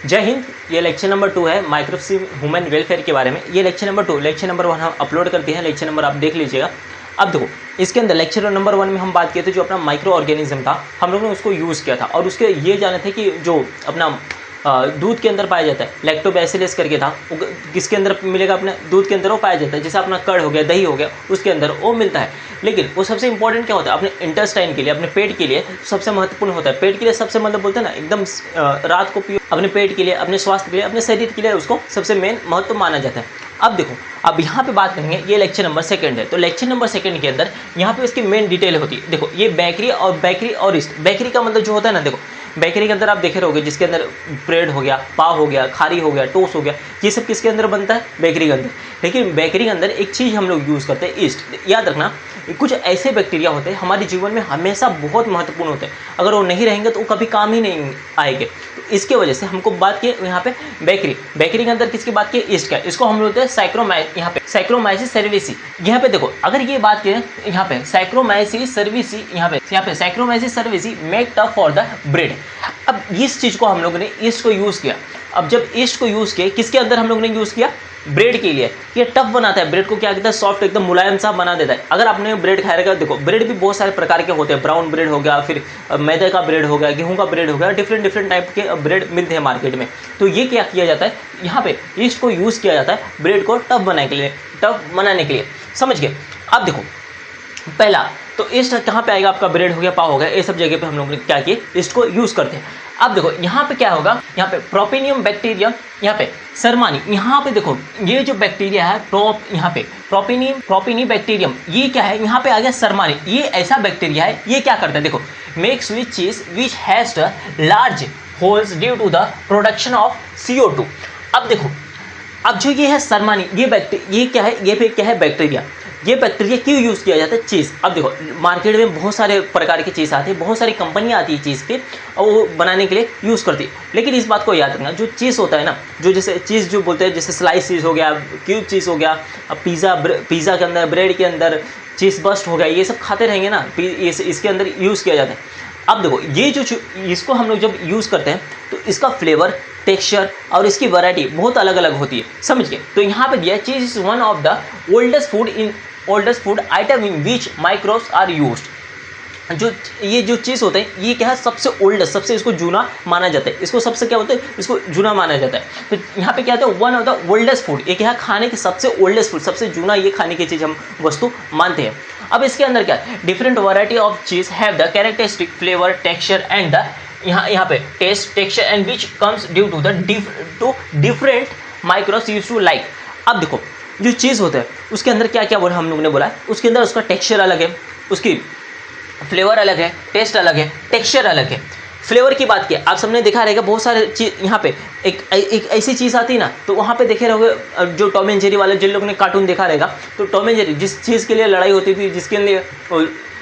जय हिंद। ये lecture number 2 है माइक्रोब्स ह्यूमन वेलफेयर के बारे में। ये लेक्चर नंबर 2, लेक्चर नंबर 1 हम अपलोड करते हैं, लेक्चर नंबर आप देख लीजिएगा। अब देखो, इसके अंदर लेक्चर नंबर 1 में हम बात किए थे जो अपना माइक्रो ऑर्गेनिज्म था, हम लोगों ने उसको यूज़ किया था और उसके ये जाने थे कि जो अपना दूध के अंदर पाया जाता है लैक्टोबैसिलस करके था, वो किसके अंदर मिलेगा? अपने दूध के अंदर वो पाया जाता है। जैसे अपना कर्ड हो गया, दही हो गया, उसके अंदर वो मिलता है। लेकिन वो सबसे इंपॉर्टेंट क्या होता है? अपने इंटेस्टाइन के लिए, अपने पेट के लिए सबसे महत्वपूर्ण होता है। पेट के लिए सबसे मतलब बोलते हैं ना, एकदम रात को पियो, अपने पेट के लिए, अपने स्वास्थ्य के लिए, अपने शरीर के लिए उसको सबसे मेन महत्व माना जाता है। अब देखो, अब यहाँ पे बात करेंगे, ये लेक्चर नंबर 2 है। तो लेक्चर नंबर 2 के अंदर यहाँ पे इसकी मेन डिटेल होती है। देखो, ये बेकरी और ईस्ट। बेकरी का मतलब जो होता है ना, देखो बेकरी के अंदर आप देखे रहोगे जिसके अंदर ब्रेड हो गया, पाव हो गया, खारी हो गया, टोस्ट हो गया, ये सब किसके अंदर बनता है? बेकरी के अंदर। लेकिन बेकरी के अंदर एक चीज़ हम लोग यूज़ करते हैं, ईस्ट। याद रखना, कुछ ऐसे बैक्टीरिया होते हैं हमारे जीवन में हमेशा बहुत महत्वपूर्ण होते हैं। अगर वो नहीं रहेंगे तो वो कभी काम ही नहीं आएंगे। तो इसके वजह से हमको बात की यहाँ पे बेकरी के अंदर किसकी बात की? ईस्ट का। इसको हम बोलते हैं यहाँ पे सैक्रोमाइसिस सर्विसी। यहाँ पे देखो, अगर ये बात करें यहाँ पे सैक्रोमाइसिस सर्विसी, यहाँ पे saccharomyces cerevisiae make tough for the bread. अब इस चीज़ को हम लोगों ने ईस्ट को यूज़ किया। अब जब ईस्ट को यूज़ किया, किसके अंदर हम लोगों ने यूज़ किया? ब्रेड के लिए। ये टफ बनाता है ब्रेड को, क्या कहता है? सॉफ्ट, एकदम मुलायम सा बना देता है। अगर आपने ब्रेड खाया रहेगा, देखो ब्रेड भी बहुत सारे प्रकार के होते हैं। ब्राउन ब्रेड हो गया, फिर मैदे का ब्रेड हो गया, गेहूं का ब्रेड हो गया, डिफरेंट टाइप के ब्रेड मिलते हैं मार्केट में। तो ये क्या किया जाता है? यहाँ पे ईस्ट को यूज़ किया जाता है ब्रेड को टफ बनाने के लिए। समझ गए? अब देखो, पहला तो ईस्ट कहाँ पे आएगा? आपका ब्रेड हो गया, पाव हो गया, ये सब जगह पे हम लोग ने क्या किए? ईस्ट को यूज़ करते हैं। अब देखो यहाँ पे क्या होगा? यहाँ पे प्रोपेनियम बैक्टीरियम, यहाँ पे सरमानी। यहाँ पे देखो, ये जो बैक्टीरिया है यहाँ पे प्रोपेनी बैक्टीरियम, ये क्या है? यहाँ पे आ गया सरमानी। ये ऐसा बैक्टीरिया है, ये क्या करता है? देखो, makes which cheese which has large holes due to the production of CO2। अब देखो, अब जो ये है सरमानी, ये क्या है? बैक्टीरिया। ये बैक्टीरिया क्यों यूज़ किया जाता है? चीज़। अब देखो, मार्केट में बहुत सारे प्रकार की चीज़ आती है, बहुत सारी कंपनियां आती है चीज़ के, और वो बनाने के लिए यूज़ करती है। लेकिन इस बात को याद रखना, जो चीज़ होता है ना, जो जैसे चीज़ जो बोलते हैं, जैसे स्लाइस चीज़ हो गया, क्यूब चीज़ हो गया, अब पिज़्ज़ा के अंदर, ब्रेड के अंदर चीज़ बस्ट हो गया, ये सब खाते रहेंगे ना, इसके अंदर यूज़ किया जाता है। अब देखो, ये जो इसको हम लोग जब यूज़ करते हैं तो इसका फ्लेवर, टेक्सचर और इसकी वैरायटी बहुत अलग अलग होती है। समझ गए? तो यहाँ पे दिया, cheese is one of the oldest food item in which microbes are used. ये जो चीज़ होते हैं, ये क्या है? सबसे ओल्डेस्ट, सबसे इसको जूना माना जाता है। इसको सबसे क्या बोलते हैं? इसको जूना माना जाता है। तो यहाँ पे क्या होता है? One of the oldest food, ये क्या है? खाने के सबसे ओल्डेस्ट फूड, सबसे जूना ये खाने की चीज़ हम वस्तु मानते हैं। अब इसके अंदर क्या है? Different variety of cheese have the characteristic flavour, texture and the यहाँ पे taste, texture and which comes due to the different microbes used to like. अब देखो, जो चीज़ होता है उसके अंदर क्या क्या बोला हम लोगों ने बोला है? उसके अंदर उसका टेक्सचर अलग है, उसकी फ्लेवर अलग है, टेस्ट अलग है, टेक्सचर अलग है। फ्लेवर की बात किया, आप सबने देखा रहेगा बहुत सारे चीज़। यहाँ पे एक ऐसी चीज़ आती है ना, तो वहाँ पे देखे रहोगे, जो टॉम एंड जेरी वाले जिन लोगों ने कार्टून देखा रहेगा, तो टॉम एंड जेरी जिस चीज़ के लिए लड़ाई होती थी, जिसके लिए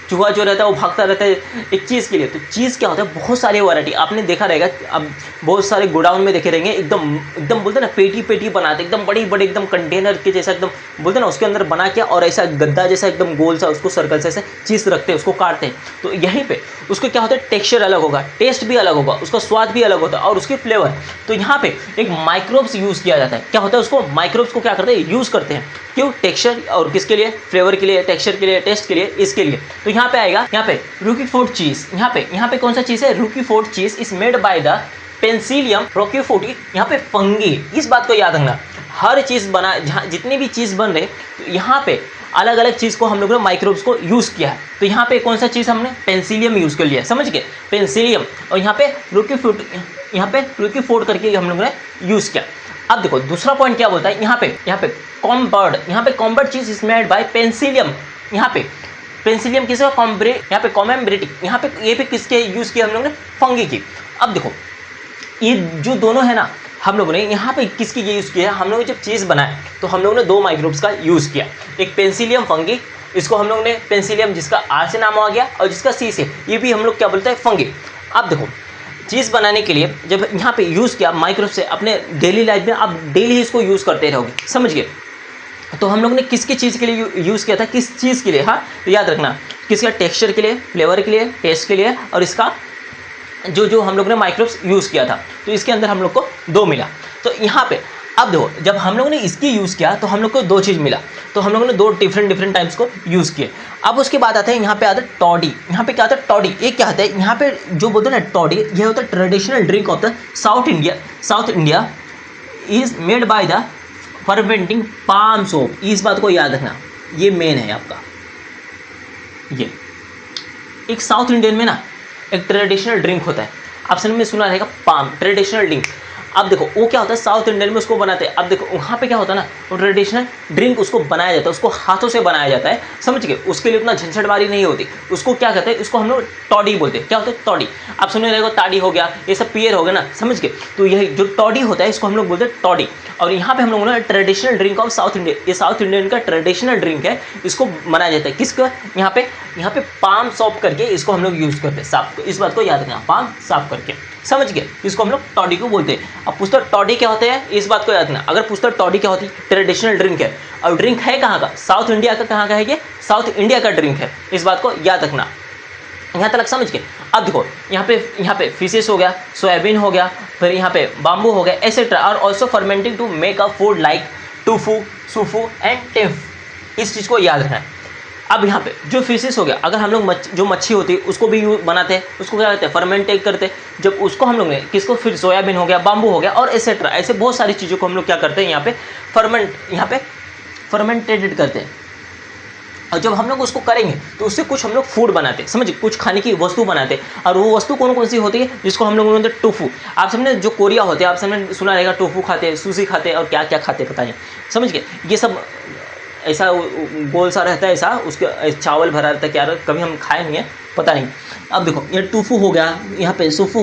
चूहा जो रहता है वो भागता रहता है एक चीज़ के लिए, तो चीज़ क्या होता है? बहुत सारी वैरायटी आपने देखा रहेगा। अब बहुत सारे गोडाउन में देखे रहेंगे, एकदम बोलते हैं ना, पेटी बनाते, एकदम बड़ी एकदम कंटेनर के जैसा, एकदम बोलते हैं ना, उसके अंदर बना के और ऐसा गद्दा जैसा एकदम गोल सा, उसको सर्कल से ऐसे चीज़ रखते हैं, उसको काटते हैं। तो यहीं पे उसको क्या होता है? टेक्सचर अलग होगा, टेस्ट भी अलग होगा, उसका स्वाद भी अलग होता है, और उसकी फ्लेवर। तो यहाँ पे एक माइक्रोब्स यूज़ किया जाता है। क्या होता है? उसको माइक्रोब्स को क्या करते हैं? यूज़ करते हैं। क्यों? टेक्सचर, और किसके लिए? फ्लेवर के लिए, टेक्सचर के लिए, टेस्ट के लिए, इसके लिए। तो यहाँ पे आएगा, यहाँ पे रूकीफोर्ड चीज। यहाँ पे कौन सा चीज है? Roquefort cheese is made by the penicillium roqueforti. यहाँ पे फंगी, इस बात को याद रखना। हर चीज बना, जहाँ जितनी भी चीज बन रहे, तो यहाँ पे अलग अलग चीज को हम लोगों ने माइक्रोब्स को यूज किया है। तो यहाँ पे कौन सा चीज हमने? पेंसिलियम यूज कर लिया, समझ गए? पेंसिलियम, और यहाँ पे रूकीफोर्ड करके हम लोगों ने यूज किया। अब देखो, दूसरा पॉइंट क्या बोलता है? यहाँ पे कॉम्बर्ड चीज इज मेड बाय पेंसिलियम। यहाँ पे पेंसिलियम किसका? यहाँ पे कॉमेम्ब्रेटिक, यहाँ पे ये पे किसके यूज़ किया हम लोगों ने? फंगी की। अब देखो, ये जो दोनों है ना, हम लोगों ने यहाँ पे किसकी ये यूज़ किया? हम लोगों ने जब चीज़ बनाया तो हम लोगों ने 2 माइक्रोब्स का यूज़ किया। एक पेंसिलियम फंगी, इसको हम लोगों ने पेंसिलियम, जिसका R से नाम आ गया, और जिसका C से, ये भी हम लोग क्या बोलते हैं? फंगी। अब देखो, चीज़ बनाने के लिए जब यहाँ पे यूज़ किया माइक्रोब से, अपने डेली लाइफ में आप डेली इसको यूज़ करते रहोगे, समझ गए? तो हम लोग ने किसकी चीज़ के लिए यूज़ किया था? किस चीज़ के लिए? हाँ, तो याद रखना, किसका? टेक्सचर के लिए, फ्लेवर के लिए, टेस्ट के लिए, और इसका जो हम लोग ने माइक्रोब्स यूज़ किया था। तो इसके अंदर हम लोग को 2 मिला। तो यहाँ पे अब देखो जब हम लोगों ने इसकी यूज़ किया तो हम लोग को 2 चीज़ मिला, तो हम लोगों ने 2 डिफरेंट टाइप्स को यूज़ किए। अब उसके बाद आता है यहाँ पे आता है टॉडी। यहाँ पे क्या आता है टॉडी, ये क्या होता है यहाँ पे जो बोलते हैं ना टॉडी, ये होता है traditional drink of the south India is made by the fermenting palm soap. इस बात को याद रखना, ये मेन है आपका। ये एक साउथ इंडियन में ना एक ट्रेडिशनल ड्रिंक होता है, ऑप्शन में सुना रहेगा पाम ट्रेडिशनल ड्रिंक। अब देखो वो क्या होता है साउथ इंडियन में उसको बनाते हैं। अब देखो वहाँ पे क्या होता है ना, वो ट्रेडिशनल ड्रिंक उसको बनाया जाता है, उसको हाथों से बनाया जाता है, समझ गए। उसके लिए उतना झंझटमारी नहीं होती। उसको क्या कहते हैं, उसको हम लोग टॉडी बोलते हैं। क्या होता है टॉडी, आप सुने रहेगा ताड़ी हो गया, ये सब पियर हो गया ना, समझ गए। तो यही जो टॉडी होता है इसको हम लोग बोलते हैं टॉडी। और यहाँ पे हम लोगों ने traditional drink of south India, ये साउथ इंडियन का ट्रेडिशनल ड्रिंक है, इसको बनाया जाता है किसका, यहाँ पे पाम सॉप करके इसको हम लोग यूज़ करते हैं साफ। इस बात को याद रखना, पाम साफ करके, समझ गए। इसको हम लोग टॉडी को बोलते हैं। अब पूछता टॉडी क्या होते हैं, इस बात को याद रखना। अगर पूछता टॉडी क्या होती है, ट्रेडिशनल ड्रिंक है, और ड्रिंक है कहाँ का, साउथ इंडिया का। कहाँ का है ये, साउथ इंडिया का ड्रिंक है, इस बात को याद रखना। यहाँ तक समझ गए। अब देखो यहाँ पे फिशेस हो गया, सोयाबीन हो गया, फिर यहाँ पे बाम्बू हो गया, एसेट्रा, और also fermenting to make a food like tofu, sufu and tempeh. इस चीज़ को याद रखना है। अब यहाँ पे जो फिशेस हो गया, अगर हम लोग जो मच्छी होती है उसको भी बनाते हैं, उसको क्या करते हैं फर्मेंटेट करते हैं। जब उसको हम लोग ने किसको, फिर सोयाबीन हो गया, बाम्बू हो गया और एसेट्रा, ऐसे बहुत सारी चीज़ों को हम लोग क्या करते हैं यहाँ पे फर्मेंटेटेड करते हैं। और जब हम लोग उसको करेंगे तो उससे कुछ हम लोग फूड बनाते हैं, समझिए, कुछ खाने की वस्तु बनाते हैं। और वो वस्तु कौन कौन सी होती है, जिसको हम लोग बोलते हैं टोफू। आप सबने जो कोरिया होते हैं, आप सबने सुना रहेगा टोफू खाते हैं, सुशी खाते हैं, और क्या क्या खाते हैं पता नहीं, समझ गए। ये सब ऐसा गोल सा रहता है, ऐसा उसके चावल भरा रहता है, क्या कभी हम खाए नहीं है, पता नहीं। अब देखो ये टूफू हो गया, यहाँ पे सूफू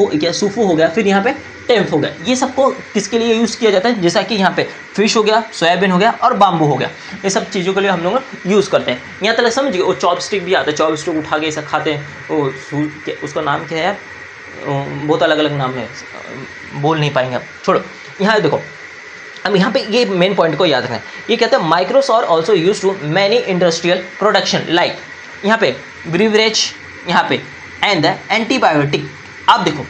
हो गया, फिर यहाँ पे टेम्फ हो गया। ये सबको किसके लिए यूज़ किया जाता है, जैसा कि यहाँ पे फिश हो गया, सोयाबीन हो गया और बाम्बू हो गया, ये सब चीज़ों के लिए हम लोग यूज़ करते हैं। यहाँ तक समझिए। वो चॉपस्टिक भी आता है, चॉपस्टिक उठा के ऐसा खाते हैं, वो उसका नाम क्या है, बहुत अलग अलग नाम है, बोल नहीं पाएंगे आप, छोड़ो। यहाँ देखो, अब यहाँ पे ये मेन पॉइंट को याद रखना है। ये कहते हैं microbes are also used to many industrial production like यहाँ पे ब्रीवरेज, यहाँ पे एंड द एंटीबायोटिक। आप देखो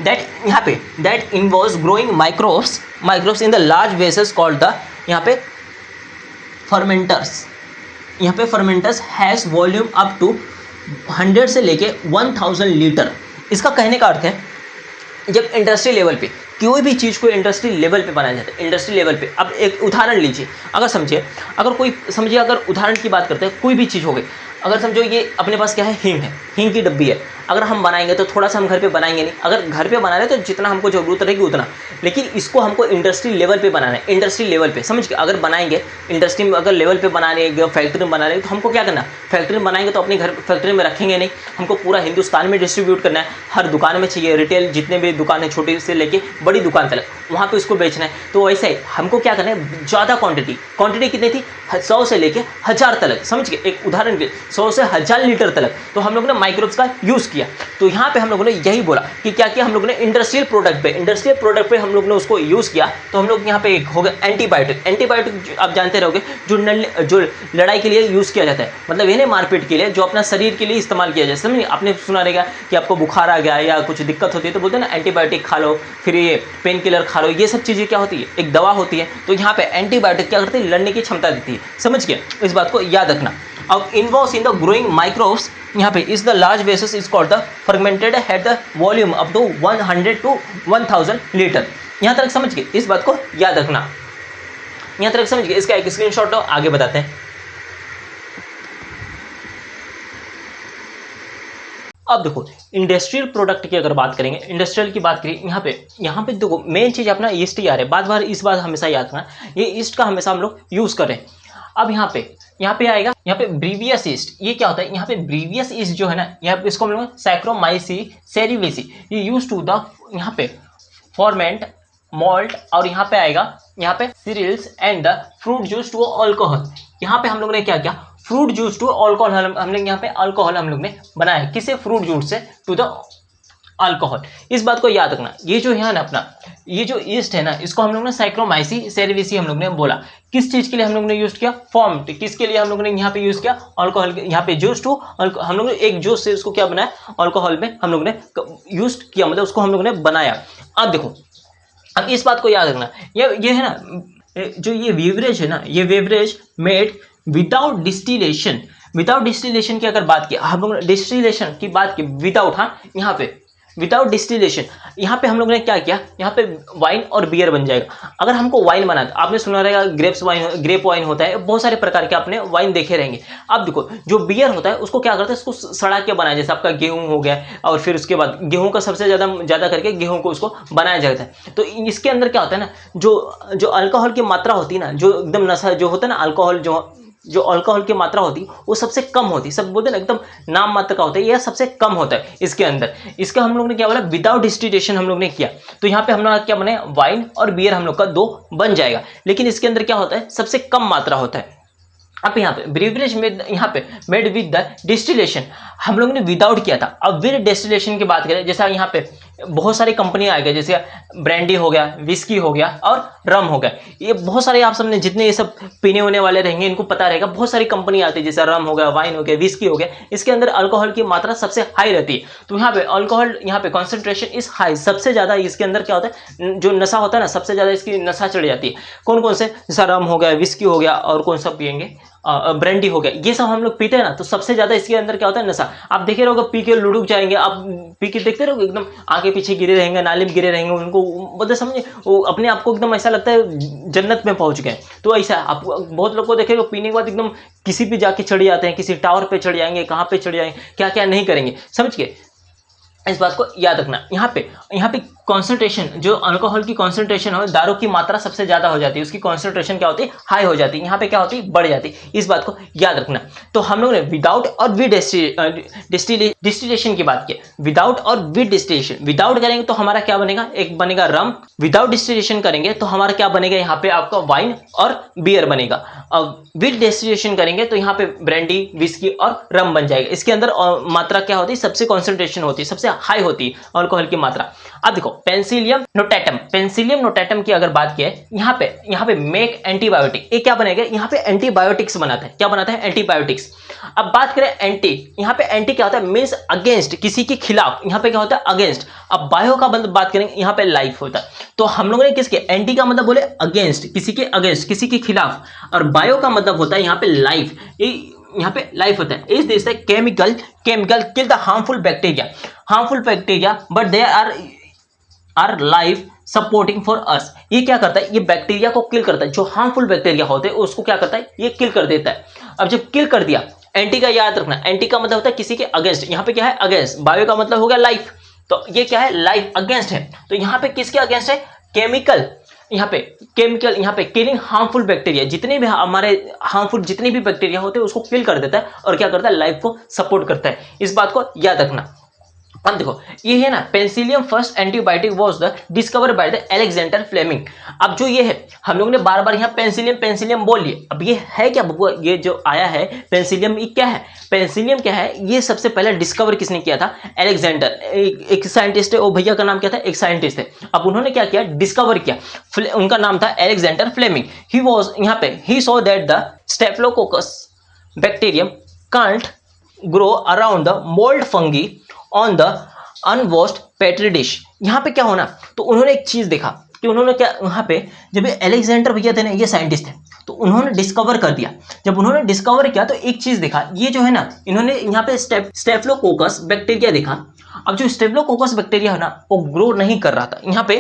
that involves growing microbes in the large vessels called the यहाँ पे फर्मेंटर्स। यहाँ पे fermenters has volume up to 100 से लेके 1000 लीटर। इसका कहने का अर्थ है जब इंडस्ट्री लेवल पे कोई भी चीज़ को इंडस्ट्री लेवल पे बनाया जाता है, इंडस्ट्री लेवल पे। अब एक उदाहरण लीजिए, अगर उदाहरण की बात करते हैं, कोई भी चीज़ हो गई, अगर समझो ये अपने पास क्या है, हींग की डब्बी है। अगर हम बनाएंगे तो थोड़ा सा हम घर पे बनाएंगे नहीं, अगर घर पे बना रहे तो जितना हमको ज़रूरत रहेगी उतना, लेकिन इसको हमको इंडस्ट्री लेवल पे बनाना है, इंडस्ट्री लेवल पे, समझ के। अगर बनाएंगे इंडस्ट्री में, अगर लेवल पे बना रहे हैं, फैक्ट्री में बना रहे हैं, तो हमको क्या करना, फैक्ट्री में बनाएंगे तो अपने घर फैक्ट्री में रखेंगे नहीं, हमको पूरा हिंदुस्तान में डिस्ट्रीब्यूट करना है, हर दुकान में चाहिए, रिटेल जितने भी दुकान है, छोटी से लेके बड़ी दुकान तक, वहाँ पे उसको बेचना है। तो वैसे ही हमको क्या करना है, ज़्यादा क्वांटिटी कितनी थी, 100 से लेके 1000 तक, समझ के। एक उदाहरण के 100 से 1000 लीटर तक, तो हम लोगों ने माइक्रोब्स का यूज़ किया। तो यहाँ पे हम लोगों ने यही बोला कि क्या किया, हम लोगों ने इंडस्ट्रियल प्रोडक्ट पे हम लोग ने उसको यूज़ किया। तो हम लोग यहाँ पे एक हो गया एंटीबायोटिक आप जानते रहोगे, जो लड़ाई के लिए यूज़ किया जाता है, मतलब ये नहीं मारपीट के लिए, जो अपना शरीर के लिए इस्तेमाल किया जाए। समझिए, आपने सुना रहेगा कि आपको बुखार आ गया या कुछ दिक्कत होती है तो बोलते हैं ना एंटीबायोटिक खा लो, फिर ये पेन किलर खा लो, ये सब चीज़ें क्या होती है, एक दवा होती है। तो यहाँ पे एंटीबायोटिक क्या करती है, लड़ने की क्षमता देती है, समझ गए। इस बात को याद रखना। अब involves in the growing microbes, यहाँ पे is the large vessels is called the fermented had the volume up to 100 to 1000 litre. यहाँ तक समझ गए, इस बात को याद रखना। यहाँ तक समझ गए, इसका एक स्क्रीनशॉट लो, आगे बताते हैं। अब देखो इंडस्ट्रियल प्रोडक्ट की अगर बात करेंगे, इंडस्ट्रियल की बात करें, यहाँ पे देखो मेन चीज़ अपना ईस्ट ही आ रहा है। बार इस बात हमेशा याद रखना, ये ईस्ट का हमेशा हम लोग यूज़ करें। अब यहाँ पे आएगा, यहाँ पे ब्रीवियस ईस्ट। ये क्या होता है, यहाँ पे ब्रीवियस ईस्ट जो है ना, यहाँ पे इसको हम लोग सैक्रोमाइसी सेरिवेसी, ये यूज टू द यहाँ पे फॉर्मेंट मॉल्ट, और यहाँ पे आएगा यहाँ पे cereals and the fruit juice to alcohol. यहाँ पे हम लोग ने क्या किया, फ्रूट जूस टू अल्कोहल, हमने यहाँ पे अल्कोहल हम लोग ने बनाया, किसे, फ्रूट जूस से टू द अल्कोहल। इस बात को याद रखना। ये जो है ना अपना, ये जो ईस्ट है ना, इसको हम लोग ने साइक्रोमाइसी सेरिवेसी हम लोग ने बोला। किस चीज़ के लिए हम लोग ने यूज़ किया, फॉर्म, किसके लिए हम लोग ने यहाँ पे यूज़ किया, अल्कोहल। यहाँ पे जूस टू हम लोग ने एक जूस से उसको क्या बनाया, अल्कोहल में हम लोग ने यूज़ किया, मतलब उसको हम लोग ने बनाया। अब देखो अब इस बात को याद रखना, ये है ना, जो ये वेवरेज है ना, ये beverage made without distillation. Without distillation की अगर बात की, हम लोग डिस्टिलेशन की बात की विदाउट, हाँ यहाँ पे विदाउट डिस्टिलेशन, यहाँ पे हम लोग ने क्या किया, यहाँ पे वाइन और बियर बन जाएगा। अगर हमको वाइन बनाना, आपने सुना रहेगा ग्रेप वाइन होता है, बहुत सारे प्रकार के आपने वाइन देखे रहेंगे। अब देखो जो बियर होता है उसको क्या करते हैं, उसको सड़ा के बनाया, जैसे आपका गेहूं हो गया, और फिर उसके बाद गेहूं का सबसे ज़्यादा करके गेहूं को उसको बनाया जाता है। तो इसके अंदर क्या होता है ना, जो अल्कोहल की मात्रा होती है ना, जो एकदम नशा जो होता है ना, अल्कोहल जो अल्कोहल की मात्रा होती है वो सबसे कम होती है, सब बोलते हैं ना एकदम नाम मात्र का होता है, यह सबसे कम होता है इसके अंदर। इसका हम लोग ने क्या बोला, विदाउट डिस्टिलेशन हम लोग ने किया, तो यहाँ पे हम लोग क्या बने, वाइन और बियर हम लोग का 2 बन जाएगा। लेकिन इसके अंदर क्या होता है, सबसे कम मात्रा होता है। अब यहाँ पे ब्रीवरेज में यहाँ पे मेड विद द डिस्टिलेशन हम लोग ने विदाउट किया था। अब विद डिस्टिलेशन की बात करें, जैसा यहाँ पे बहुत सारी कंपनियां आ गई, जैसे ब्रांडी हो गया, विस्की हो गया और रम हो गया, ये बहुत सारे आप सबने जितने ये सब पीने होने वाले रहेंगे इनको पता रहेगा, बहुत सारी कंपनी आती है, जैसे रम हो गया, वाइन हो गया, विस्की हो गया, इसके अंदर अल्कोहल की मात्रा सबसे हाई रहती है। तो यहाँ पे अल्कोहल, यहाँ पे कॉन्सेंट्रेशन इज हाई, सबसे ज्यादा इसके अंदर क्या होता है, जो नशा होता है ना, सबसे ज्यादा इसकी नशा चढ़ जाती है। कौन कौन से, जैसा रम हो गया, विस्की हो गया, और कौन सा पियेंगे, ब्रांडी हो गया, ये सब हम लोग पीते हैं ना, तो सबसे ज्यादा इसके अंदर क्या होता है, नशा। आप देखे रहोगे, पी के लुढ़क जाएंगे, आप पी के देखते रहोगे एकदम आगे पीछे गिरे रहेंगे, नाली में गिरे रहेंगे, उनको मतलब समझे, वो अपने आप को एकदम ऐसा लगता है जन्नत में पहुंच गए। तो ऐसा आप बहुत लोग को देखेगा, पीने के बाद एकदम किसी भी जाके चढ़ जाते हैं, किसी टावर पे चढ़ जाएंगे, कहाँ पे चढ़ जाएंगे, क्या क्या नहीं करेंगे, समझ के इस बात को याद रखना। यहाँ पे कॉन्सेंट्रेशन, जो अल्कोहल की कॉन्सेंट्रेशन हो, दारू की मात्रा सबसे ज्यादा हो जाती है, उसकी कॉन्सेंट्रेशन क्या होती है, हाई हो जाती है, यहाँ पे क्या होती है, बढ़ जाती है, इस बात को याद रखना। तो हम लोग ने विदाउट और विद डिस्टिलेशन की बात की, विदाउट और विद डिस्टिलेशन। विदाउट करेंगे तो हमारा क्या बनेगा, एक बनेगा रम, विदाउट डिस्टिलेशन करेंगे तो हमारा क्या बनेगा, यहाँ पे आपका वाइन और बियर बनेगा। विद डिस्टिलेशन करेंगे तो यहाँ पे ब्रांडी, विस्की और रम बन जाएगा। इसके अंदर मात्रा क्या होती है, सबसे कॉन्सेंट्रेशन होती है, सबसे हाई होती है अल्कोहल की मात्रा। अब देखो पेंसिलियम नोटेटम, पेंसिलियम नोटेटम की अगर बात की है, यहाँ पे मेक एंटीबायोटिक, ये क्या बनेगा, यहाँ पे एंटीबायोटिक्स बनाता है, क्या बनाता है, एंटीबायोटिक्स। अब बात करें एंटी, यहाँ पे एंटी क्या होता है, मीन्स अगेंस्ट, किसी के खिलाफ, यहाँ पे क्या होता है, अगेंस्ट। अब बायो का बात करेंगे, यहाँ पे लाइफ होता है। तो हम लोगों ने किसके, एंटी का मतलब बोले अगेंस्ट, किसी के अगेंस्ट, किसी के खिलाफ, और बायो का मतलब होता है यहाँ पे लाइफ, यहाँ पे लाइफ होता है। इस देश से chemical kill the harmful bacteria but they our life supporting for us. ये क्या करता है, ये बैक्टीरिया को किल करता है, जो हार्मफुल बैक्टीरिया होते हैं उसको क्या करता है, ये किल कर देता है। अब जब किल कर दिया, एंटी का याद रखना, एंटी का मतलब होता है किसी के अगेंस्ट, यहाँ पे क्या है, अगेंस्ट। बायो का मतलब हो गया लाइफ, तो ये क्या है, लाइफ अगेंस्ट है। तो यहाँ पे किसके अगेंस्ट है, केमिकल, यहाँ पे किलिंग हार्मफुल बैक्टीरिया, जितने भी हमारे हार्मफुल जितने भी बैक्टीरिया होते हैं उसको किल कर देता है, और क्या करता है, लाइफ को सपोर्ट करता है। इस बात को याद रखना। अब देखो ये है ना, penicillium first antibiotic was the discover by the Alexander Fleming. अब जो ये है, हम लोग ने बार बार यहाँ पेंसिलियम बोल लिए। अब ये है क्या बबुआ, ये जो आया है पेंसिलियम, ये क्या है, पेंसिलियम क्या है, ये सबसे पहले डिस्कवर किसने किया था, अलेक्जेंडर, एक साइंटिस्ट है, वो भैया का नाम क्या था, एक साइंटिस्ट है। अब उन्होंने क्या किया, डिस्कवर किया, उनका नाम था अलेक्जेंडर फ्लेमिंग। ही वाज, यहाँ पे he saw that the staphylococcus bacterium can't grow around the mould fungi on the unwashed petri dish. यहाँ पे क्या होना, तो उन्होंने एक चीज देखा कि उन्होंने क्या, यहाँ पे जब ये अलेक्जेंडर भैया थे ना, ये साइंटिस्ट थे, तो उन्होंने डिस्कवर कर दिया। जब उन्होंने डिस्कवर किया तो एक चीज देखा, ये जो है ना, इन्होंने यहाँ पे स्टेफिलोकोकस बैक्टीरिया देखा। अब जो स्टेफिलोकोकस बैक्टीरिया है ना, वो ग्रो नहीं कर रहा था। यहाँ पे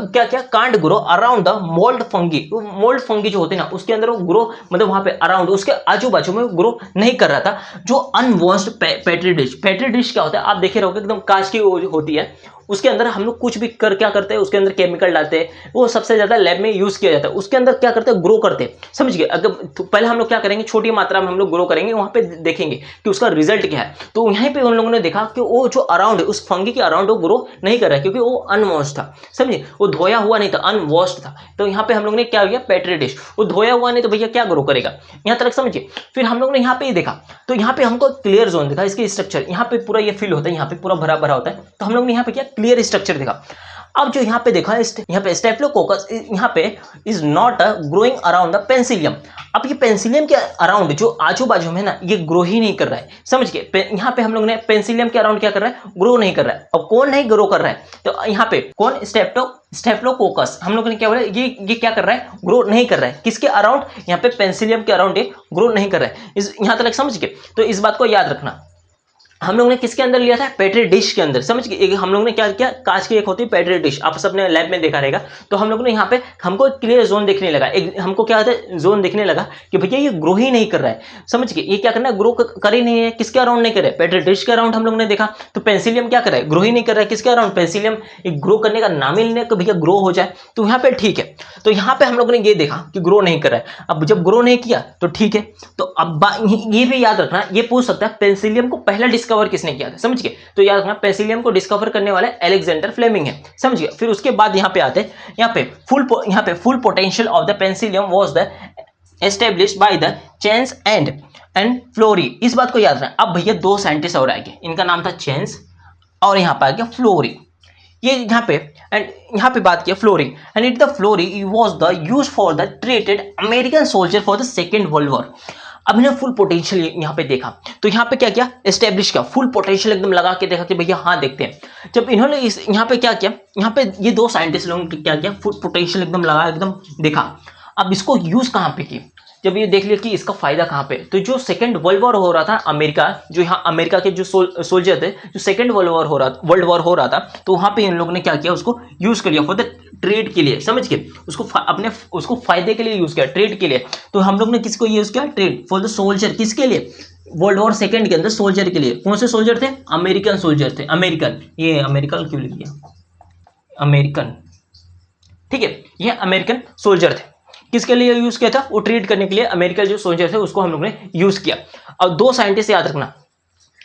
क्या क्या, can't grow around the mould fungi. Mould fungi जो होते हैं ना, उसके अंदर वो ग्रो, मतलब वहां पे अराउंड, उसके आजू बाजू में ग्रो नहीं कर रहा था। जो अनवॉश्ड पेट्री डिश क्या होता है, आप देखे रहोगे एकदम कांच की होती है, उसके अंदर हम लोग कुछ भी क्या करते हैं, उसके अंदर केमिकल डालते हैं, वो सबसे ज्यादा लैब में यूज किया जाता है। उसके अंदर क्या करते हैं, ग्रो करते हैं, समझ गए। अगर तो पहले हम लोग क्या करेंगे, छोटी मात्रा में हम लोग ग्रो करेंगे, वहां पे देखेंगे कि उसका रिजल्ट क्या है। तो यहीं पे उन लोगों ने देखा कि वो जो अराउंड है, उस फंगी के अराउंड वो ग्रो नहीं कर रहा है, क्योंकि वो अनवॉश्ड था, समझिए, वो धोया हुआ नहीं था, अनवॉश्ड था। तो यहाँ पे हम लोग ने क्या किया, पेट्री डिश, वो धोया हुआ नहीं, तो भैया क्या ग्रो करेगा, यहाँ तक समझिए। फिर हम लोग ने यहाँ पे ही देखा, तो यहाँ पे हमको क्लियर जोन देखा, इसके स्ट्रक्चर यहाँ पे पूरा ये फिल होता है, यहाँ पे पूरा भरा भरा होता है। तो हम लोग ने यहाँ पे क्या, क्लियर स्ट्रक्चर देखा। अब जो यहाँ पे देखा यहाँ पे स्टेफिलोकोकस यहाँ पे is not growing around the penicillium. अब ये पेंसिलियम के अराउंड जो आजू बाजू में ना ये ग्रो ही नहीं कर रहा है, समझ गए। यहाँ पे हम लोग ने पेंसिलियम के अराउंड क्या कर रहा है, ग्रो नहीं कर रहा है। अब कौन नहीं ग्रो कर रहा है, तो यहाँ पे कौन, स्टेफिलोकोकस हम लोगों ने क्या बोला, ये क्या कर रहा है, ग्रो नहीं कर रहा है। किसके अराउंड, यहाँ पे पेंसिलियम के अराउंड ये ग्रो नहीं कर रहा है। यहाँ तक समझ गए। तो इस बात को याद रखना। हम लोग ने किसके अंदर लिया था, पेट्री डिश के अंदर, समझ गए। हम लोग ने क्या किया, कांच की एक होती है पेट्री डिश, आप सबने लैब में देखा रहेगा। तो हम लोग ने यहाँ पे हमको क्लियर जोन देखने लगा, एक हमको क्या होता है, जोन देखने लगा कि भैया ये ग्रो ही नहीं कर रहा है, समझ गए। ये क्या करना है, ग्रो कर ही नहीं है। किसके अराउंड नहीं कर रहा है, पेट्री डिश के अराउंड हम लोग ने देखा। तो पेंसिलियम क्या कर रहा है, ग्रो ही नहीं कर रहा है। किसके अराउंड, पेंसिलियम। ग्रो करने का नाम ही नहीं है कि भैया ग्रो हो जाए। तो यहाँ पे ठीक है। तो यहाँ पे हम लोग ने ये देखा कि ग्रो नहीं कर रहा है। अब जब ग्रो नहीं किया तो ठीक है। तो अब ये भी याद रखना, ये पूछ सकता है पेंसिलियम को पहला डिस्कवर किसने किया था, समझ गए। तो याद रखना पेंसिलियम को डिस्कवर करने वाले अलेक्जेंडर फ्लेमिंग है, समझ गए। फिर उसके बाद यहाँ पे आते हैं, यहाँ पे full potential of the penicillium was the established by the Chain and Florey. इस बात को याद रखना। अब भैया दो साइंटिस्ट और आ गए, इनका नाम था चेंस और यहाँ पे आ गया फ्लोरी। ये यहाँ पे बात किया Florey, and it the Florey was the use for the treated American soldier for the second world war. अब इन्हें फुल पोटेंशियल यहाँ पे देखा, तो यहाँ पे क्या किया, एस्टेब्लिश किया, फुल पोटेंशियल एकदम लगा के देखा कि भैया हाँ देखते हैं। जब इन्होंने यहाँ पे क्या किया, यहाँ पे ये दो साइंटिस्ट लोगों ने क्या किया, फुल पोटेंशियल एकदम लगा, एकदम देखा। अब इसको यूज कहाँ पे किया, जब ये देख लिया कि इसका फायदा कहाँ पे, तो जो सेकेंड वर्ल्ड वॉर हो रहा था, अमेरिका जो यहाँ अमेरिका के जो सोल्जर थे, जो सेकेंड वर्ल्ड वॉर हो रहा था, तो वहाँ पे इन लोगों ने क्या किया, उसको यूज कर लिया फॉर द ट्रेड के लिए, समझ के। उसको फायदे के लिए यूज किया, ट्रेड के लिए। तो हम लोग ने किसको यूज किया, ट्रेड फॉर द सोल्जर। किसके लिए, वर्ल्ड वॉर सेकेंड के अंदर सोल्जर के लिए। कौन से सोल्जर थे, अमेरिकन सोल्जर थे, अमेरिकन। ये अमेरिकन क्यों लिख दिया, अमेरिकन, ठीक है, ये अमेरिकन सोल्जर थे। किसके लिए यूज किया था, वो ट्रीट करने के लिए अमेरिका जो सोल्जर थे उसको हम लोग ने यूज किया। और दो साइंटिस्ट याद रखना,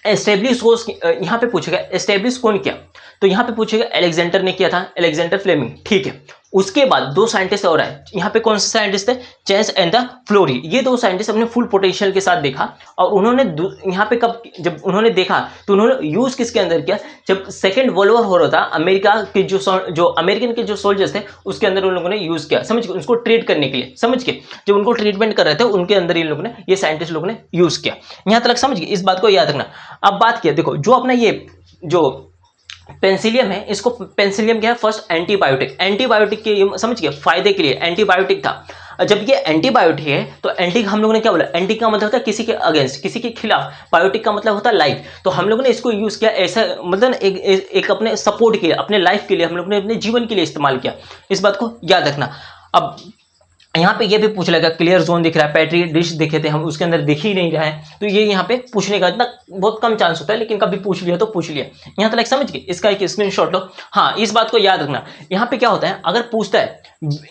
एस्टेब्लिश यहाँ पे पूछेगा एस्टेब्लिश कौन किया, तो यहाँ पे पूछेगा अलेक्जेंडर ने किया था, अलेक्जेंडर फ्लेमिंग, ठीक है। उसके बाद दो साइंटिस्ट और आए, यहाँ पे कौन से साइंटिस्ट थे, चेंस एंड द फ्लोरी। ये दो साइंटिस्ट अपने फुल पोटेंशियल के साथ देखा, और उन्होंने यहाँ पे जब उन्होंने देखा तो उन्होंने यूज किसके अंदर किया, जब सेकेंड वर्ल्ड वॉर हो रहा था, अमेरिका के जो अमेरिकन के जो सोल्जर्स थे उसके अंदर उन लोगों ने यूज किया, समझ के, उसको ट्रीट करने के लिए, समझ के। जब उनको ट्रीटमेंट कर रहे थे उनके अंदर इन लोगों ने, ये साइंटिस्ट लोगों ने यूज किया। यहाँ तक समझ गए, इस बात को याद रखना। अब बात किया, देखो जो अपना ये जो पेंसिलियम है, इसको पेंसिलियम क्या है, फर्स्ट एंटीबायोटिक के, समझ गए, फायदे के लिए एंटीबायोटिक था। जब ये एंटीबायोटिक है तो एंटी हम लोगों ने क्या बोला, एंटी का मतलब होता है किसी के अगेंस्ट, किसी के खिलाफ, बायोटिक का मतलब होता है लाइफ। तो हम लोगों ने इसको यूज किया ऐसा, मतलब एक अपने सपोर्ट के लिए, अपने लाइफ के लिए, हम लोग ने अपने जीवन के लिए इस्तेमाल किया। इस बात को याद रखना। अब यहाँ पे ये भी पूछ लेगा, क्लियर जोन दिख रहा है, पेट्री डिश देखे थे हम, उसके अंदर दिख ही नहीं रहा है, तो ये यहाँ पे पूछने का इतना बहुत कम चांस होता है, लेकिन कभी पूछ लिया तो पूछ लिया। यहाँ तक समझ गए, इसका एक स्क्रीनशॉट लो। हाँ, इस बात को याद रखना, यहाँ पे क्या होता है, अगर पूछता है,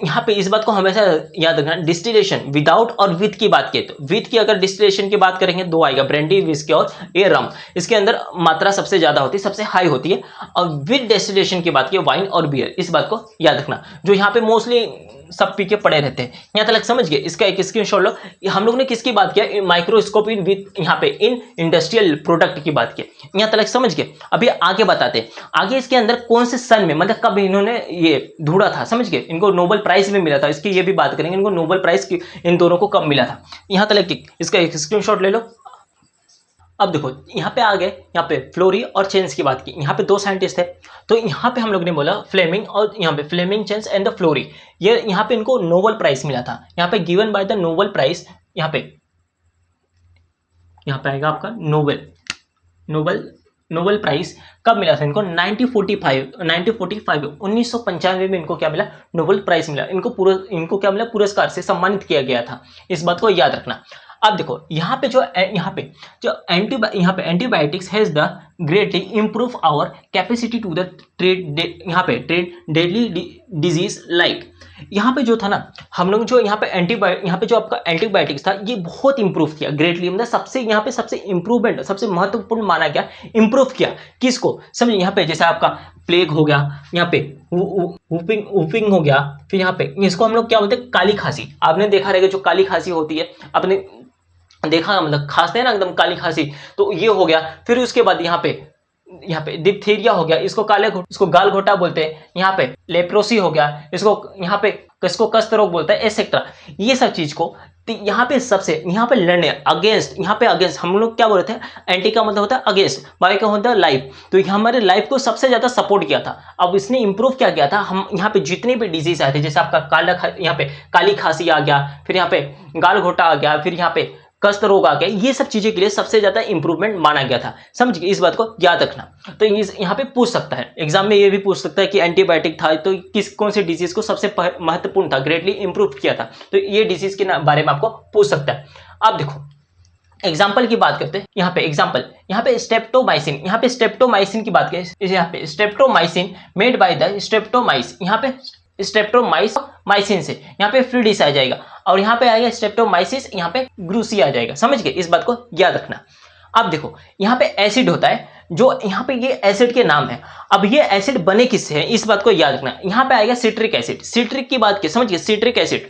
यहाँ पे इस बात को हमेशा याद रखना, डिस्टिलेशन विदाउट और विथ की बात की, तो विथ की अगर डिस्टिलेशन की बात करेंगे दो आएगा, ब्रांडी, विस्की और ये रम। इसके अंदर मात्रा सबसे ज्यादा होती है, सबसे हाई होती है। और विद डिस्टिलेशन की बात की, वाइन और बियर। इस बात को याद रखना, जो यहाँ पे मोस्टली सब पी के पड़े रहते हैं। यहाँ तक समझ गए, इसका एक स्क्रीनशॉट लो। हम लोग ने किसकी बात किया, माइक्रोस्कोप इन विथ, यहाँ पे इन इंडस्ट्रियल प्रोडक्ट की बात की। यहाँ तक समझ गए। अभी आगे बताते हैं, आगे इसके अंदर कौन से सन में, मतलब कब इन्होंने ये ढूंढा था, समझ गए। इनको नोबेल प्राइज भी मिला था, इसकी ये भी बात करेंगे, इनको नोबेल प्राइज इन दोनों को कब मिला था। यहाँ तक इसका एक स्क्रीनशॉट ले लो। अब देखो यहाँ पे आ गए, यहाँ पे फ्लोरी और चेंस की बात की। यहाँ पे दो साइंटिस्ट थे, तो यहाँ पे हम लोग ने बोला फ्लेमिंग, और यहाँ पे Fleming, Chain and the Florey. ये यहाँ पे इनको नोबेल प्राइज मिला था, यहाँ पे given by the Nobel prize. यहाँ पे आएगा आपका नोबेल प्राइज कब मिला था इनको, 1945 1995 में इनको क्या मिला, नोबेल प्राइज मिला। इनको क्या मिला, पुरस्कार से सम्मानित किया गया था। इस बात को याद रखना। अब देखो यहाँ पे antibiotics has the greatly improve our capacity to the treat deadly disease like. यहाँ पे जो था ना, हम लोग जो यहाँ पे जो आपका एंटीबायोटिक्स था, ये बहुत इंप्रूव किया, ग्रेटली, मतलब सबसे इंप्रूवमेंट, सबसे महत्वपूर्ण माना गया, इंप्रूव किया। किसको, समझिए। यहाँ पे जैसे आपका प्लेग हो गया, यहाँ पे वूपिंग हो गया, फिर यहाँ पे इसको हम लोग क्या बोलते हैं, काली खांसी। आपने देखा रहेगा जो काली खांसी होती है, आपने देखा, मतलब खांसते हैं ना एकदम काली खांसी, तो ये हो गया। फिर उसके बाद यहाँ पे यहाँ पे डिप्थीरिया हो गया, इसको गाल घोटा बोलते हैं, यहाँ पे लेप्रोसी हो गया, इसको कष्ट रोग बोलते हैं, एटसेट्रा। ये सब चीज को यहाँ पे सबसे यहाँ पे लड़ने अगेंस्ट, यहाँ पे अगेंस्ट हम लोग क्या बोल रहे थे, एंटी का मतलब होता है अगेंस्ट, बायो का होता है लाइफ, तो हमारे लाइफ को सबसे ज्यादा सपोर्ट किया था। अब इसने इंप्रूव क्या किया था, हम यहाँ पे जितने भी डिजीज आए थे, जैसे आपका यहाँ पे काली खांसी आ गया, फिर यहाँ पे गाल घोटा आ गया, फिर यहाँ पे कष्ट रोग आ गया, ये सब चीजें के लिए सबसे ज्यादा इंप्रूवमेंट माना गया था। समझ गए, इस बात को याद रखना। तो यहाँ पे पूछ सकता है एग्जाम में, ये भी पूछ सकता है कि एंटीबायोटिक था तो कौन से डिजीज को सबसे महत्वपूर्ण था, ग्रेटली इंप्रूव किया था, तो ये डिजीज के बारे में आपको पूछ सकता है। अब देखो एग्जाम्पल की बात करते हैं, यहाँ पे एग्जाम्पल, यहाँ पे स्ट्रेप्टोमाइसिन, यहाँ पे स्ट्रेप्टोमाइसिन की बात करें, यहाँ पे स्ट्रेप्टोमाइसिन मेड बाय द स्ट्रेप्टोमाइस, यहाँ पे स्ट्रेप्टोमाइसिन से यहाँ पे फ्रीडिस आ जाएगा, और यहाँ पे आएगा स्ट्रेप्टोमाइसिस, यहाँ पे ग्रूसी आ जाएगा। समझ गए, इस बात को याद रखना। अब देखो यहाँ पे एसिड होता है, जो यहाँ पे ये एसिड के नाम है। अब ये एसिड बने किससे है, इस बात को याद रखना। यहाँ पे आएगा सिट्रिक एसिड, सिट्रिक की बात की समझ गए, सिट्रिक एसिड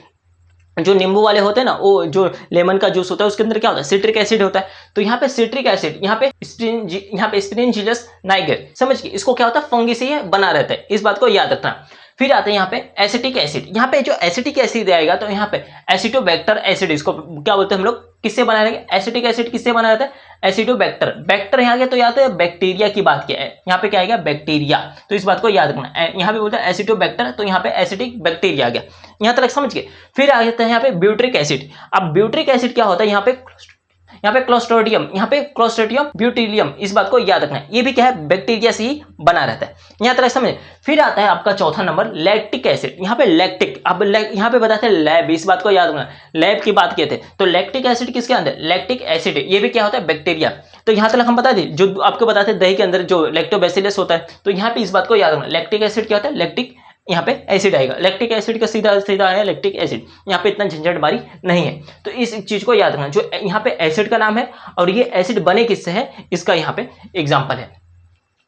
जो नींबू वाले होते हैं ना, वो जो लेमन का जूस होता है उसके अंदर क्या होता है, सिट्रिक एसिड होता है। तो यहाँ पे सिट्रिक एसिड, यहाँ पे स्पिरिनजीलस नाइगर, समझ गए, इसको क्या होता है, फंगी से ये बना रहता है, इस बात को याद रखना। फिर आते हैं यहाँ पे एसिटिक एसिड, यहाँ पे जो एसिटिक एसिड आएगा तो यहाँ पे एसिटोबैक्टर एसिड, इसको क्या बोलते हैं हम लोग, किससे बना रहेंगे, एसिटिक एसिड किससे बना रहता है, एसिटोबैक्टर, बैक्टर यहाँ गया तो याद है बैक्टीरिया की बात किया है, यहाँ पे क्या आएगा, बैक्टीरिया, तो इस बात को याद रखना। यहाँ पे बोलते हैं एसिटोबैक्टर, तो यहाँ पे एसिटिक बैक्टीरिया आ गया, यहाँ तक समझ गए। फिर आ जाता है यहाँ पे ब्यूट्रिक एसिड। अब ब्यूट्रिक एसिड क्या होता है, यहाँ पे क्लोस्ट्रिडियम, यहाँ पे क्लोस्ट्रिडियम ब्यूटिलियम, इस बात को याद रखना है, ये भी क्या है, बैक्टीरिया से ही बना रहता है, यहाँ तक समझे। फिर आता है आपका चौथा नंबर लैक्टिक एसिड, यहाँ पे लैक्टिक, अब यहाँ पे बताते हैं लैब, इस बात को याद रखना, लैब की बात किए थे, तो लैक्टिक एसिड किसके अंदर, लैक्टिक एसिड, ये भी क्या होता है, बैक्टीरिया। तो यहाँ तक हम बता दें, जो आपको बताते हैं दही के अंदर जो लैक्टोबैसिलस होता है, तो यहाँ पे इस बात को याद रखना, लैक्टिक एसिड क्या होता है, लैक्टिक, यहाँ पे एसिड आएगा, लैक्टिक एसिड का सीधा सीधा है लैक्टिक एसिड, यहाँ पे इतना झंझटमारी नहीं है, तो इस चीज को याद रखना, जो यहाँ पे एसिड का नाम है और ये एसिड बने किससे है, इसका यहाँ पे एग्जांपल है।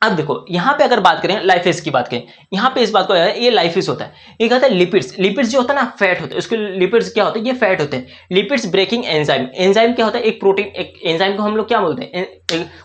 अब देखो यहाँ पे अगर बात करें लाइफेज की बात करें, यहाँ पे इस बात को ये लाइफेज होता है, ये कहता है लिपिड्स, लिपिड्स जो होता है ना फैट होते हैं, उसके लिपिड्स क्या होते हैं, ये फैट होते हैं। लिपिड्स ब्रेकिंग एंजाइम, एंजाइम क्या होता है, एक प्रोटीन, एक एंजाइम को हम लोग क्या बोलते हैं,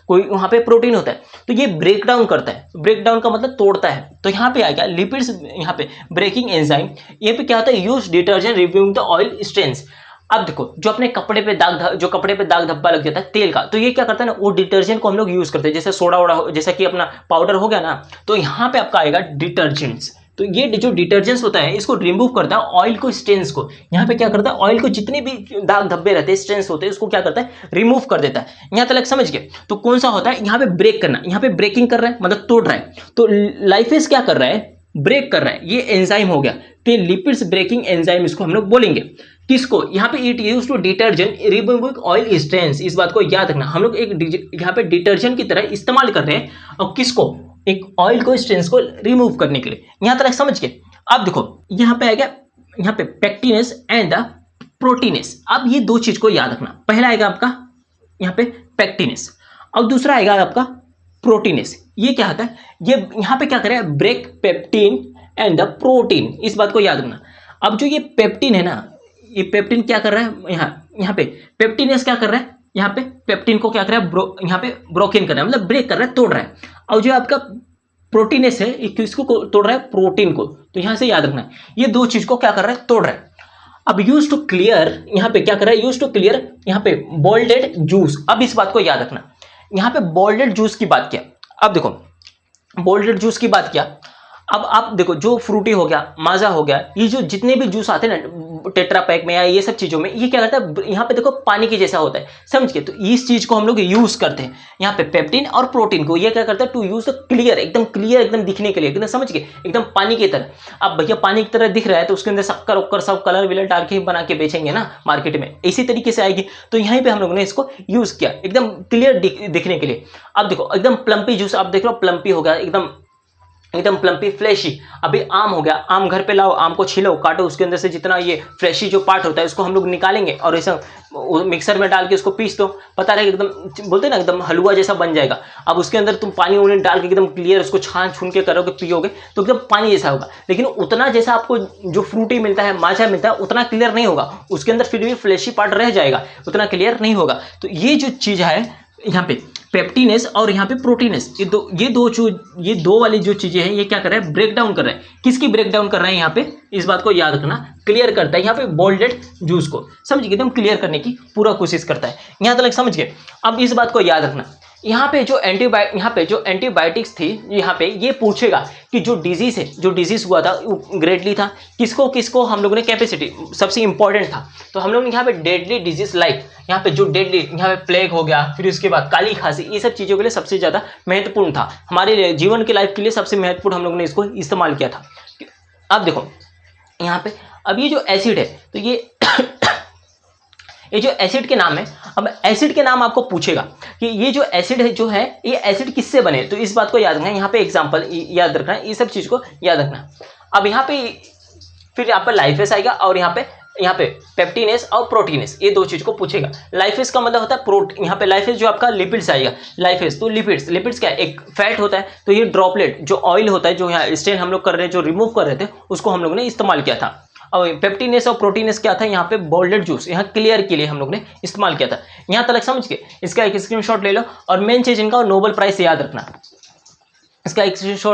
कोई वहाँ पे प्रोटीन होता है, तो ये ब्रेक डाउन करता है, ब्रेक डाउन का मतलब तोड़ता है, तो यहाँ पे आएगा लिपिड्स, यहाँ पे ब्रेकिंग एंजाइम, ये पे क्या होता है, use detergent removing the oil stains. अब देखो जो अपने कपड़े पे दाग धब्बा लग जाता है तेल का, तो ये क्या करता है ना, वो डिटर्जेंट को हम लोग यूज करते हैं, जैसे सोडा वोडा, जैसा कि अपना पाउडर हो गया ना, तो यहाँ पे आपका आएगा डिटर्जेंट्स। तो ये जो डिटर्जेंट्स होता है इसको रिमूव करता है ऑयल को, स्टेन्स को, यहाँ पे क्या करता है, ऑयल को जितने भी दाग धब्बे रहते हैं, स्टेन्स होते हैं, उसको क्या करता है, रिमूव कर देता है। यहाँ तक समझ गए। तो कौन सा होता है, यहाँ पे ब्रेक करना, यहाँ पे ब्रेकिंग कर रहा है मतलब तोड़ रहा है, तो लाइफेज क्या कर रहा है, ब्रेक कर रहा है, ये एंजाइम हो गया, तो लिपिड्स ब्रेकिंग एंजाइम इसको हम लोग बोलेंगे। किसको, यहाँ पे it use to detergent removing oil stains, इस बात को याद रखना, हम लोग एक यहाँ पे डिटर्जेंट की तरह इस्तेमाल कर रहे हैं, और किसको, एक ऑयल को, स्टेन्स को रिमूव करने के लिए। यहाँ तक समझ गए। अब देखो यहाँ पे आएगा, यहाँ पे पेक्टिनेस एंड द प्रोटीनेस। अब ये दो चीज को याद रखना, पहला आएगा आपका यहाँ पे पेक्टिनेस और दूसरा आएगा आपका प्रोटीनेस। ये क्या होता है, ये यहाँ पे क्या करें, ब्रेक पेप्टिन एंड द प्रोटीन, इस बात को याद रखना। अब जो ये पेप्टिन है ना, ये पेप्टिन क्या कर रहा है, यहाँ पे पेप्टिनेस क्या कर रहा है, यहाँ पे पेप्टिन को क्या कर रहा है, यहाँ पे ब्रोकन कर रहा है, मतलब ब्रेक कर रहा है, तोड़ रहा है। और जो आपका प्रोटीनेस है, किसको तोड़ रहा है, प्रोटीन को। तो यहाँ से याद रखना, ये दो चीज को क्या कर रहा है, तोड़ रहा है। अब यूज टू क्लियर, यहाँ पे क्या कर रहा है, यूज टू क्लियर, यहाँ पे बोल्डेड जूस। अब इस बात को याद रखना, यहाँ पे बोल्डेड जूस की बात किया। अब देखो बोल्डेड जूस की बात किया, अब आप देखो जो फ्रूटी हो गया, माजा हो गया, ये जो जितने भी जूस आते हैं ना टेट्रा पैक में या ये सब चीजों में, ये क्या करता है, यहाँ पे देखो पानी के जैसा होता है, समझ के। तो इस चीज को हम लोग यूज करते हैं, यहाँ पे पेप्टिन और प्रोटीन को, ये क्या करता है, टू यूज क्लियर, एकदम दिखने के लिए, एकदम समझ के, एकदम पानी की तरह। अब भैया पानी की तरह दिख रहा है तो उसके अंदर शक्कर उक्कर सब कलर विलर डाल के बना के बेचेंगे ना मार्केट में, इसी तरीके से आएगी। तो यहीं पे हम लोगों ने इसको यूज किया एकदम क्लियर दिखने के लिए। अब देखो एकदम प्लम्पी जूस, आप देख लो प्लम्पी हो गया, एकदम प्लम्पी फ्लैशी। अभी आम हो गया, आम घर पे लाओ, आम को छीलो, काटो, उसके अंदर से जितना ये फ्लैशी जो पार्ट होता है उसको हम लोग निकालेंगे और ऐसा मिक्सर में डाल के उसको पीस दो, पता रहे एकदम बोलते हैं ना एकदम हलवा जैसा बन जाएगा। अब उसके अंदर तुम पानी वानी डाल के एकदम क्लियर उसको छून के करोगे, पियोगे तो एकदम पानी जैसा होगा। लेकिन उतना जैसा आपको जो फ्रूटी मिलता है, माजा मिलता है, उतना क्लियर नहीं होगा, उसके अंदर फिर भी फ्लैशी पार्ट रह जाएगा, उतना क्लियर नहीं होगा। तो ये जो चीज़ है यहाँ पे पेप्टिनेस और यहाँ पे प्रोटीनेस, ये दो वाली जो चीजें हैं ये क्या कर रहा है, ब्रेक डाउन कर रहा है। किसकी ब्रेक डाउन कर रहा है यहाँ पे, इस बात को याद रखना, क्लियर करता है यहाँ पे बोल्डेड जूस को, समझ गए, एकदम क्लियर करने की पूरा कोशिश करता है। यहाँ तक समझ गए। अब इस बात को याद रखना, यहाँ पे जो एंटीबायोटिक्स थी, यहाँ पे ये पूछेगा कि जो डिजीज हुआ था ग्रेडली था, किसको हम लोगों ने कैपेसिटी सबसे इंपॉर्टेंट था, तो हम लोग ने यहाँ पे डेडली डिजीज लाइक यहाँ पे जो डेडली यहाँ पे प्लेग हो गया, फिर उसके बाद काली खांसी, ये सब चीज़ों के लिए सबसे ज़्यादा महत्वपूर्ण था, हमारे लिए जीवन के लाइफ के लिए सबसे महत्वपूर्ण हम लोगों ने इसको इस्तेमाल किया था। अब देखो यहाँ पे, अब ये जो एसिड है, तो ये जो एसिड के नाम है, अब एसिड के नाम आपको पूछेगा कि ये जो एसिड है, जो है ये एसिड किससे बने, तो इस बात को याद रखना, यहाँ पे एग्जांपल याद रखना, ये सब चीज़ को याद रखना। अब यहाँ पे फिर यहाँ पर लाइफेस आएगा और यहाँ पे पेप्टिनेस और प्रोटीनेस, ये दो चीज को पूछेगा। लाइफेस का मतलब होता है यहाँ पे लाइफेस जो आपका लिपिड्स आएगा, लाइफेस तो लिपिड्स क्या है, एक फैट होता है, तो ये ड्रॉपलेट जो ऑयल होता है, जो यहाँ स्टेन हम लोग कर रहे हैं, जो रिमूव कर रहे थे, उसको हम लोग ने इस्तेमाल किया था। और पेप्टिनेस और प्रोटीनेस क्या था, यहाँ पे बोल्डेड जूस, यहाँ क्लियर के लिए हम लोग ने इस्तेमाल किया था। यहाँ तक समझ के इसका एक स्क्रीनशॉट ले लो, और मेन चीज इनका नोबेल प्राइज याद रखना, इसका एक स्क्रीनशॉट